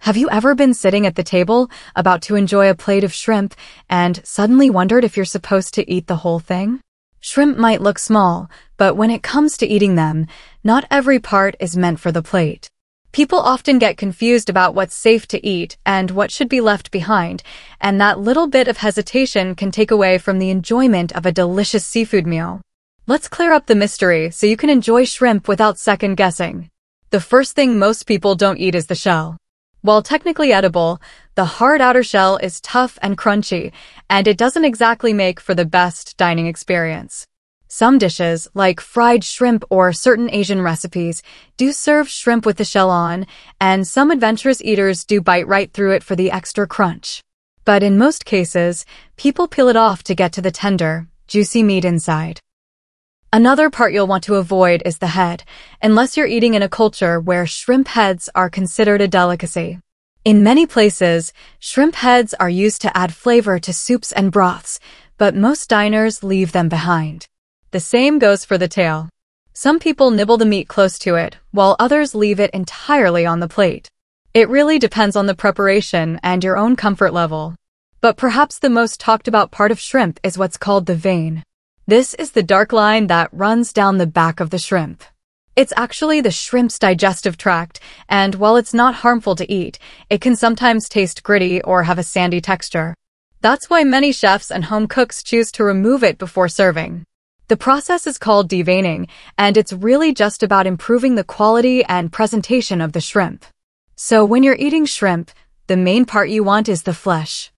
Have you ever been sitting at the table, about to enjoy a plate of shrimp, and suddenly wondered if you're supposed to eat the whole thing? Shrimp might look small, but when it comes to eating them, not every part is meant for the plate. People often get confused about what's safe to eat and what should be left behind, and that little bit of hesitation can take away from the enjoyment of a delicious seafood meal. Let's clear up the mystery so you can enjoy shrimp without second guessing. The first thing most people don't eat is the shell. While technically edible, the hard outer shell is tough and crunchy, and it doesn't exactly make for the best dining experience. Some dishes, like fried shrimp or certain Asian recipes, do serve shrimp with the shell on, and some adventurous eaters do bite right through it for the extra crunch. But in most cases, people peel it off to get to the tender, juicy meat inside. Another part you'll want to avoid is the head, unless you're eating in a culture where shrimp heads are considered a delicacy. In many places, shrimp heads are used to add flavor to soups and broths, but most diners leave them behind. The same goes for the tail. Some people nibble the meat close to it, while others leave it entirely on the plate. It really depends on the preparation and your own comfort level. But perhaps the most talked about part of shrimp is what's called the vein. This is the dark line that runs down the back of the shrimp. It's actually the shrimp's digestive tract, and while it's not harmful to eat, it can sometimes taste gritty or have a sandy texture. That's why many chefs and home cooks choose to remove it before serving. The process is called deveining, and it's really just about improving the quality and presentation of the shrimp. So when you're eating shrimp, the main part you want is the flesh.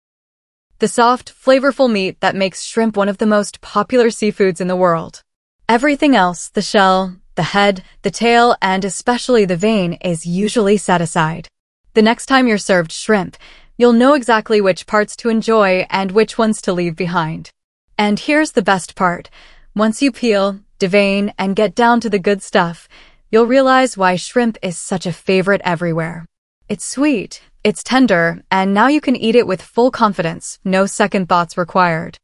The soft, flavorful meat that makes shrimp one of the most popular seafoods in the world. Everything else, the shell, the head, the tail, and especially the vein, is usually set aside. The next time you're served shrimp, you'll know exactly which parts to enjoy and which ones to leave behind. And here's the best part. Once you peel, devein, and get down to the good stuff, you'll realize why shrimp is such a favorite everywhere. It's sweet, it's tender, and now you can eat it with full confidence, no second thoughts required.